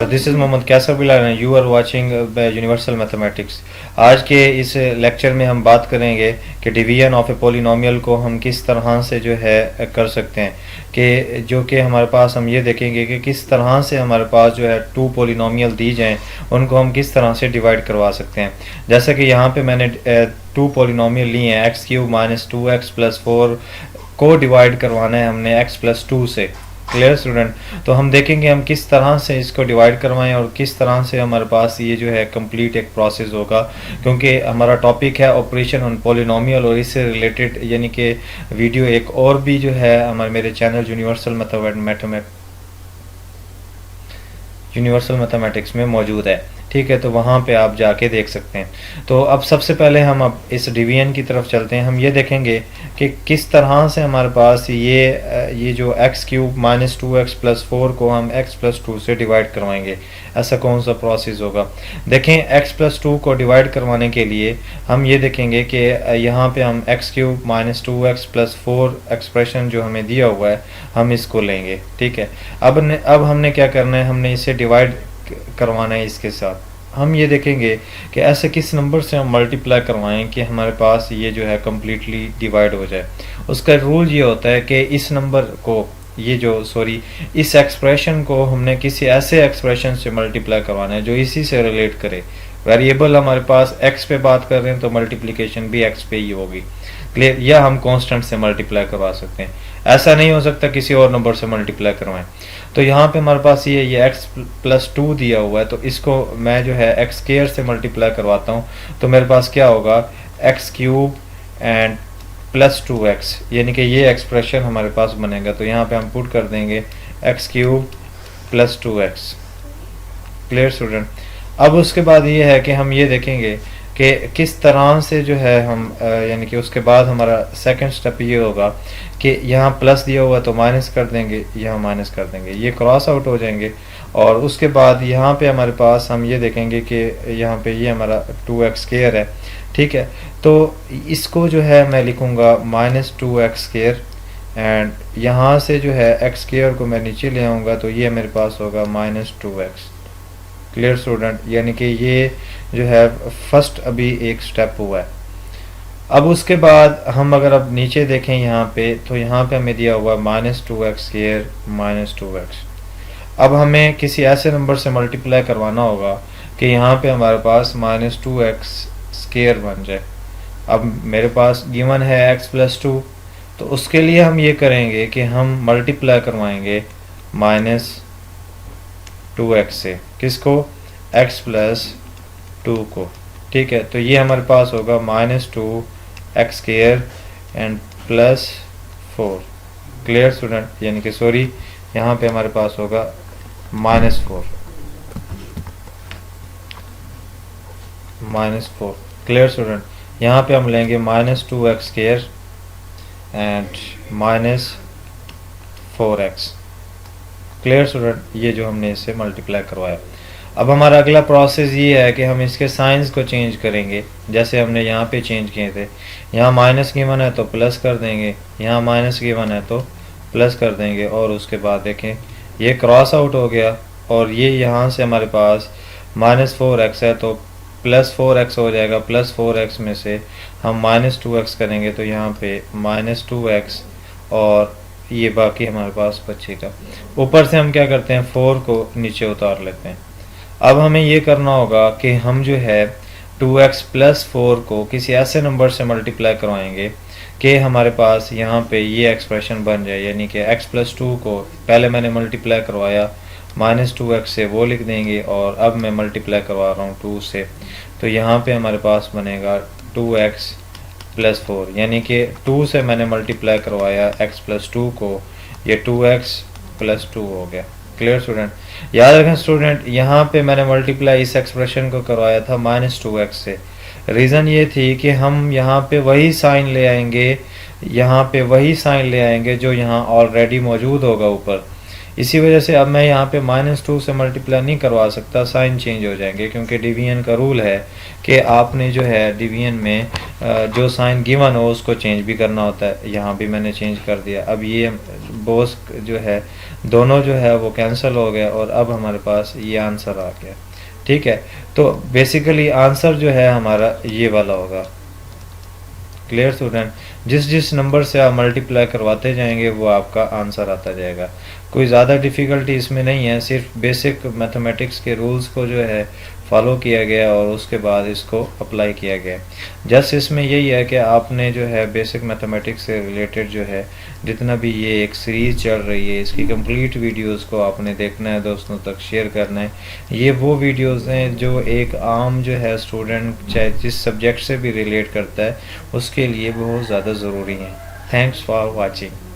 This is Mohammad Kaiser Bilal and you are watching Universal Mathematics. आज के इस लेक्चर में हम बात करेंगे कि डिवीजन ऑफ ए पोलिनोमियल को हम किस तरह से जो है कर सकते हैं, कि जो कि हमारे पास हम ये देखेंगे कि किस तरह से हमारे पास जो है टू पोलिनोमियल दी जाएं, उनको हम किस तरह से डिवाइड करवा सकते हैं। जैसे कि यहाँ पे मैंने टू पोलिनोमियल लिए हैं, x cube minus 2x plus 4 को डिवाइड करवाना है हमने x प्लस 2 से। Clear student? तो हम देखेंगे हम किस तरह से इसको डिवाइड करवाएं और किस तरह से हमारे पास ये जो है कंप्लीट एक प्रोसेस होगा, क्योंकि हमारा टॉपिक है ऑपरेशन ऑन पॉलिनोमियल और इससे रिलेटेड यानी कि वीडियो एक और भी जो है हमारे मेरे चैनल यूनिवर्सल मैथमेटिक्स में मौजूद है। ठीक है, तो वहाँ पे आप जाके देख सकते हैं। तो अब सबसे पहले हम अब इस डिवीजन की तरफ चलते हैं। हम ये देखेंगे कि किस तरह से हमारे पास ये जो x cube minus 2x plus 4 को हम x प्लस 2 से डिवाइड करवाएंगे। ऐसा कौन सा प्रोसेस होगा? देखें, x प्लस 2 को डिवाइड करवाने के लिए हम ये देखेंगे कि यहाँ पे हम x cube minus 2x plus 4 expression जो हमें दिया हुआ है हम इसको लेंगे। ठीक है, अब हमने क्या करना है, हमने इसे डिवाइड करवाना है इसके साथ। हम ये देखेंगे कि ऐसे किस नंबर से हम मल्टीप्लाई करवाएं कि हमारे पास ये जो है कम्प्लीटली डिवाइड हो जाए। उसका रूल ये होता है कि इस नंबर को इस एक्सप्रेशन को हमने किसी ऐसे एक्सप्रेशन से मल्टीप्लाई करवाना है जो इसी से रिलेट करे। वेरिएबल हमारे पास x पे बात कर रहे हैं तो मल्टीप्लिकेशन भी x पे ही होगी। क्लियर? या हम कांस्टेंट से मल्टीप्लाई करवा सकते हैं, ऐसा नहीं हो सकता किसी और नंबर से मल्टीप्लाई करवाएं। तो यहाँ पे हमारे पास ये x प्लस 2 दिया हुआ है, तो इसको मैं जो है x स्क्वायर से मल्टीप्लाई करवाता हूँ तो मेरे पास क्या होगा, x cube and plus 2x, यानी कि ये एक्सप्रेशन हमारे पास बनेगा। तो यहाँ पे हम पुट कर देंगे x cube plus 2x। Clear student? अब उसके बाद ये है कि हम ये देखेंगे कि किस तरह से जो है हम यानी कि उसके बाद हमारा सेकंड स्टेप ये होगा कि यहाँ प्लस दिया हुआ तो माइनस कर देंगे, यहाँ माइनस कर देंगे, ये क्रॉस आउट हो जाएंगे। और उसके बाद यहाँ पे हमारे पास हम ये देखेंगे कि यहाँ पे ये हमारा 2x स्क्वायर है। ठीक है, तो इसको जो है मैं लिखूँगा माइनस 2x स्क्वायर एंड यहाँ से जो है x स्क्वायर को मैं नीचे ले आऊँगा तो ये मेरे पास होगा माइनस 2x। Clear student? यानी कि ये जो है फर्स्ट अभी एक स्टेप हुआ है। अब उसके बाद हम अगर अब नीचे देखें यहाँ पे, तो यहाँ पे हमें दिया हुआ minus 2x square minus 2x। अब हमें किसी ऐसे नंबर से मल्टीप्लाई करवाना होगा कि यहाँ पे हमारे पास माइनस 2x स्क्वायर बन जाए। अब मेरे पास गिवन है x प्लस 2, तो उसके लिए हम ये करेंगे कि हम मल्टीप्लाई करवाएंगे माइनस 2x से, किसको? x प्लस 2 को। ठीक है, तो ये हमारे पास होगा minus 2x square and plus 4। Clear student? यानी कि यहाँ पे हमारे पास होगा माइनस 4। Clear student? यहाँ पे हम लेंगे minus 2x square and minus 4x। Clear student? ये जो हमने इससे मल्टीप्लाई करवाया। अब हमारा अगला प्रोसेस ये है कि हम इसके साइंस को चेंज करेंगे, जैसे हमने यहाँ पे चेंज किए थे। यहाँ माइनस गिवन है तो प्लस कर देंगे, यहाँ माइनस गिवन है तो प्लस कर देंगे। और उसके बाद देखें ये क्रॉस आउट हो गया और ये यहाँ से हमारे पास माइनस 4x है तो प्लस 4x हो जाएगा। प्लस 4x में से हम माइनस 2x करेंगे तो यहाँ पे माइनस 2x और ये बाकी हमारे पास बचेगा। ऊपर से हम क्या करते हैं, 4 को नीचे उतार लेते हैं। अब हमें ये करना होगा कि हम जो है 2x प्लस 4 को किसी ऐसे नंबर से मल्टीप्लाई करवाएंगे कि हमारे पास यहाँ पे ये एक्सप्रेशन बन जाए, यानी कि x प्लस 2 को पहले मैंने मल्टीप्लाई करवाया माइनस 2x से, वो लिख देंगे, और अब मैं मल्टीप्लाई करवा रहा हूँ 2 से, तो यहाँ पे हमारे पास बनेगा 2x प्लस 4, यानी कि 2 से मैंने मल्टीप्लाई करवाया x प्लस 2 को, ये 2x प्लस 2 हो गया। Clear student? याद रखें स्टूडेंट, यहाँ पे मैंने मल्टीप्लाई इस एक्सप्रेशन को करवाया था माइनस 2x से। रीज़न ये थी कि हम यहाँ पे वही साइन ले आएंगे, जो यहाँ ऑलरेडी मौजूद होगा ऊपर। इसी वजह से अब मैं यहाँ पे माइनस 2 से मल्टीप्लाई नहीं करवा सकता, साइन चेंज हो जाएंगे, क्योंकि डिवीजन का रूल है कि आपने जो है डिवीजन में जो साइन गिवन हो उसको चेंज भी करना होता है। यहाँ भी मैंने चेंज कर दिया। अब ये बोस जो है दोनों जो है वो कैंसिल हो गया और अब हमारे पास ये आंसर आ गया। ठीक है, तो बेसिकली आंसर जो है हमारा ये वाला होगा। क्लियर स्टूडेंट, जिस जिस नंबर से आप मल्टीप्लाई करवाते जाएंगे वो आपका आंसर आता जाएगा। कोई ज़्यादा डिफ़िकल्टी इसमें नहीं है, सिर्फ बेसिक मैथमेटिक्स के रूल्स को जो है फॉलो किया गया और उसके बाद इसको अप्लाई किया गया। जस्ट इसमें यही है कि आपने जो है बेसिक मैथमेटिक्स से रिलेटेड जो है जितना भी ये एक सीरीज़ चल रही है इसकी कंप्लीट वीडियोस को आपने देखना है, दोस्तों तक शेयर करना है। ये वो वीडियोस हैं जो एक आम जो है स्टूडेंट चाहे जिस सब्जेक्ट से भी रिलेट करता है उसके लिए बहुत ज़्यादा ज़रूरी हैं। Thanks for watching.